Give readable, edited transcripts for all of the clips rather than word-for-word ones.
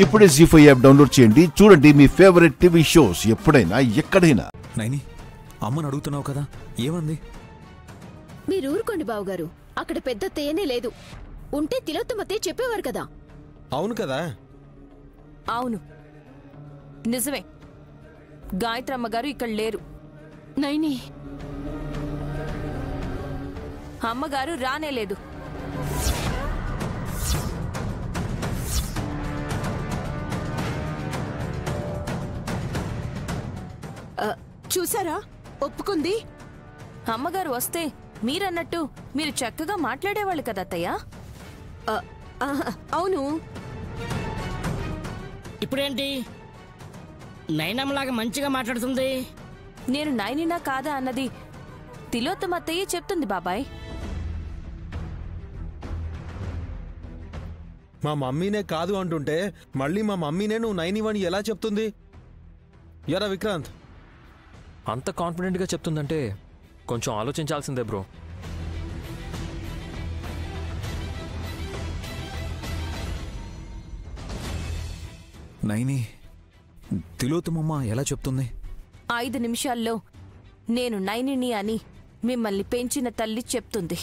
ఇప్పుడే జీ5 app download చేయండి. చూడండి మీ ఫేవరెట్ టీవీ షోస్ ఎప్పుడైనా ఎక్కడైనా. నైని, అమ్మని అడుగుతున్నావు కదా, ఏమంది? మీరు ఊరుకోండి బావగారు, అక్కడ పెద్ద తేనే లేదు. ఉంటే తిలోత్తమతే చెప్పేవారు కదా. అవును కదా. అవును నిజమే, గాయత్రమ్మగారు ఇక్కడ లేరు. నైని అమ్మగారు రానేలేదు. చూసారా, ఒప్పుకుంది. అమ్మగారు వస్తే మీరన్నట్టు మీరు చక్కగా మాట్లాడేవాళ్ళు కదా అత్తయ్య. అవును. ఇప్పుడేంటి నైనమ్మలాగా మంచిగా మాట్లాడుతుంది? నేను నైనినా కాదా అన్నది తిలోత్తమ అత్తయ్య చెప్తుంది బాబాయ్. మా మమ్మీనే కాదు అంటుంటే మళ్ళీ మా మమ్మీనే నువ్వు నైనివని ఎలా చెప్తుంది? ఎరా విక్రాంత్, అంత కాన్ఫిడెంట్గా చెప్తుందంటే కొంచెం ఆలోచించాల్సిందే బ్రో. నైని, తిలోత్తమమ్మ ఎలా చెప్తుంది? 5 నిమిషాల్లో నేను నైనిని అని మిమ్మల్ని పెంచిన తల్లి చెప్తుంది.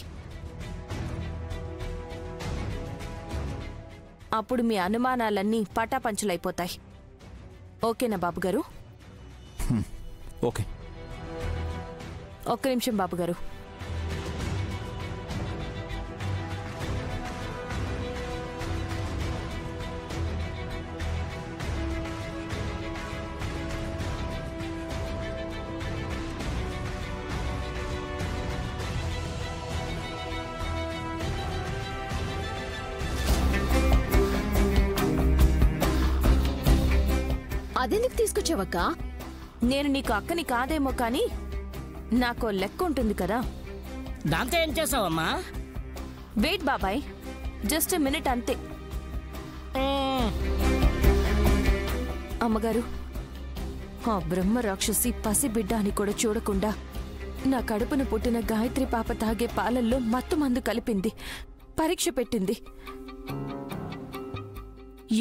అప్పుడు మీ అనుమానాలన్నీ పటాపంచలైపోతాయి. ఓకేనా బాబుగారు? ఓకే. ఒక్క నిమిషం బాబుగారు. అదెందుకు తీసుకొచ్చావక్క? నేను నీకు అక్కని కాదేమో కానీ నాకో లెక్క ఉంటుంది కదా. దాంతో ఏం చేసావమ్మా? వెయిట్ బాబాయ్, జస్ట్ మినిట్ అంతే. అమ్మగారు, ఆ బ్రహ్మ రాక్షసి పసిబిడ్డ అని కూడా చూడకుండా నా కడుపున పుట్టిన గాయత్రి పాప తాగే పాలల్లో మత్తు మందు కలిపింది, పరీక్ష పెట్టింది.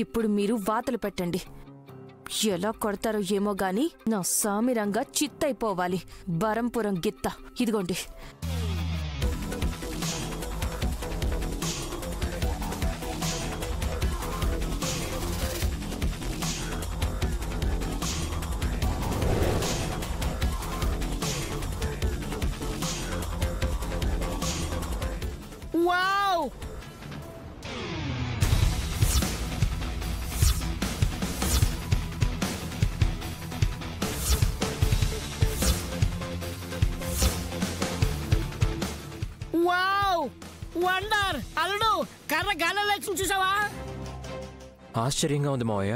ఇప్పుడు మీరు వాతలు పెట్టండి. ఎలా కొడతారో ఏమో గాని నా సామిరంగా చిత్తైపోవాలి. బరంపురం గిత్త ఇదిగోండి. వావ్! వావ్! వండర్! అల్లుడు, కర్ర గాల్లో లేచి చూసావా? ఆశ్చర్యంగా ఉంది మావయ్య.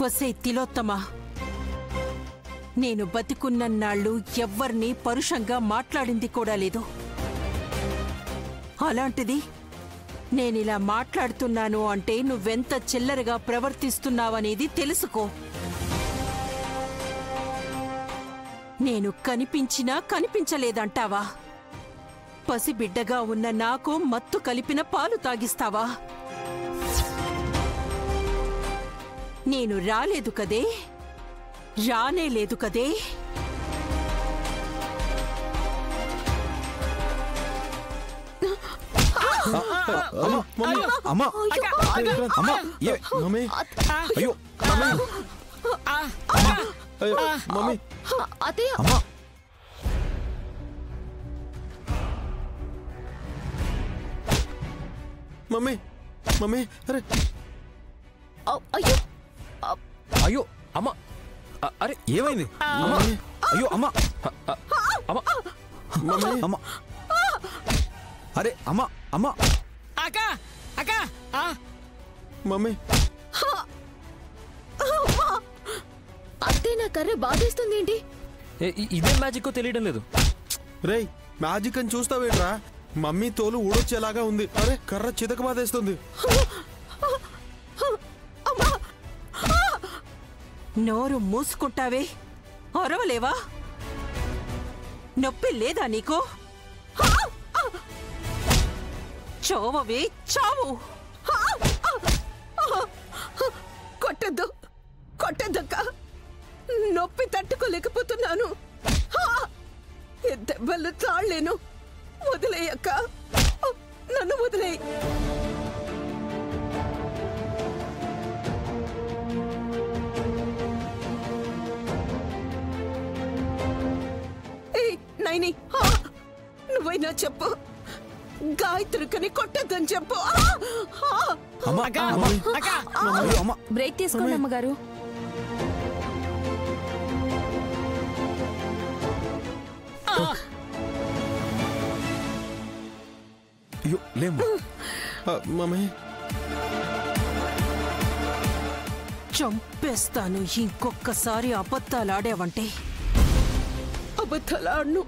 వసే తిలోత్తమ, నేను బతికున్నన్నాళ్ళు ఎవ్వర్నీ పరుషంగా మాట్లాడింది కూడా లేదు. అలాంటిది నేనిలా మాట్లాడుతున్నాను అంటే నువ్వెంత చిల్లరగా ప్రవర్తిస్తున్నావనేది తెలుసుకో. నేను కనిపించినా కనిపించలేదంటావా? పసిబిడ్డగా ఉన్న నాకు మత్తు కలిపిన పాలు తాగిస్తావా? నేను రాలేదు కదే, రానే లేదు కదే. అత్తయ్య, మమ్మీ మమ్మీ, అరే అయ్యో అయ్యో అమ్మ, అరే ఏమైంది? అయ్యో అమ్మ, అమ్మ, అరే అమ్మ, అమ్మ, అక్క అక్క, మమ్మీ. అత్తే నా కర్ర బాధేస్తుంది ఏంటి? ఇదే మ్యాజిక్ తెలియడం లేదు. రేయ్, మ్యాజిక్ అని చూస్తావేట్రా? మమ్మీ తోలు ఊడొచ్చేలాగా ఉంది. అరే కర్ర చితక బాధేస్తుంది. నోరు మూసుకుంటావే, అరవలేవా? నొప్పి లేదా నీకు? చావవే చావు. కొట్టద్దు కొట్టద్దక్క, నొప్పి తట్టుకోలేకపోతున్నాను. దెబ్బలు తాళలేను. వదిలేయక్క, నన్ను వదిలేయి. నైని, నువ్వైనా చెప్పు, గాయత్రికని కొట్టద్దని చెప్పు. బ్రేక్ తీసుకోండి అమ్మగారు. మమ్మీ చంపేస్తాను ఇంకొక్కసారి అబద్ధాలాడావంటే. అబద్ధాలాడ్ను.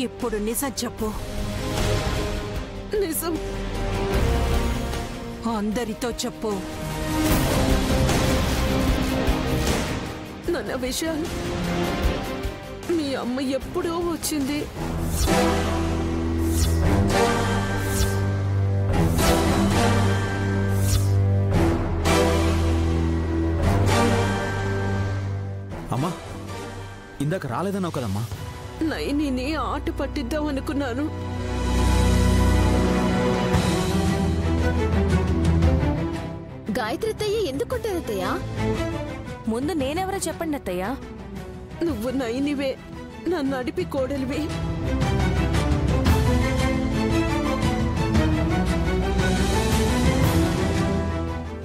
ఇప్పుడు నిజం చెప్పు. నిజం అందరితో చెప్పు. నన్న విషయాలు మీ అమ్మ ఎప్పుడో వచ్చింది. అమ్మా, ఇందాక రాలేదన్నావు కదమ్మా. నైనిని ఆట పట్టిద్దాం అనుకున్నాను. గాయత్రి అత్తయ్య ఎందుకు కొట్టారత్తయ్య? ముందు నేనెవరో చెప్పండి అత్తయ్య. నువ్వు నైనివే, నన్ను అడిపి కోడలివే.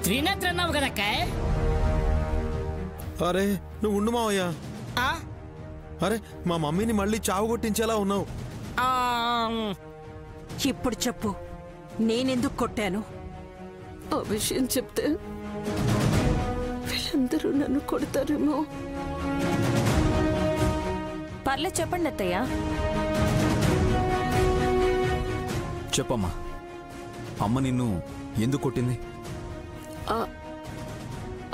త్రినేత్ర అన్నావు కదక్క. అరే నువ్వు ఉండు మావయ్యా. అరే మా మమ్మీని మళ్ళీ చావు కొట్టించేలా ఉన్నావు. ఇప్పుడు చెప్పు, నేనెందుకు కొట్టాను? ఆ విషయం చెప్తే వీళ్ళందరూ నన్ను కొడతారేమో. పర్లేదు చెప్పండి అత్తయ్య. చెప్పమ్మా, అమ్మ నిన్ను ఎందుకు కొట్టింది?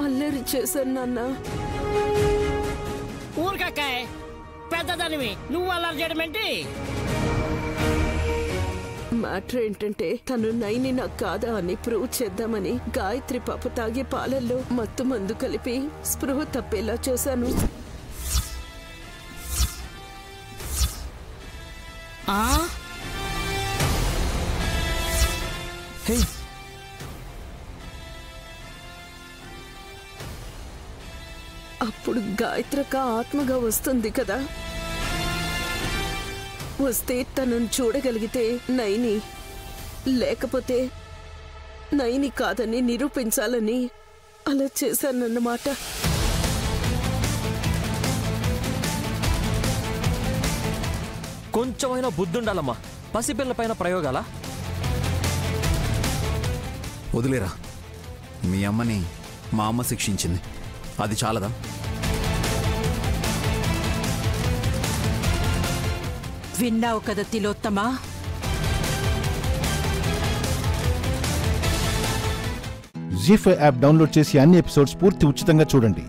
అల్లరి చేశాను నాన్న. ఊరికక్కాయ్, పెద్దదానివి, నువ్వు అల్లరి చేయడం ఏంటి? మ్యాటర్ ఏంటంటే తను నైని నాకు కాదా అని ప్రూవ్ చేద్దామని గాయత్రి పాప తాగే పాలల్లో మత్తు మందు కలిపి స్పృహ తప్పేలా చేశాను. అప్పుడు గాయత్రక ఆత్మగా వస్తుంది కదా. వస్తే తనను చూడగలిగితే నైని, లేకపోతే నైని కాదని నిరూపించాలని అలా చేశానన్నమాట. కొంచెమైనా బుద్ధుండాలమ్మా. పసిపిల్ల పైన ప్రయోగాలా? వదిలేరా, మీ అమ్మని మా అమ్మ శిక్షించింది, అది చాలదా? విన్నావు కదా తిలోత్తమా. జీ5 యాప్ డౌన్లోడ్ చేసి అన్ని ఎపిసోడ్స్ పూర్తి ఉచితంగా చూడండి.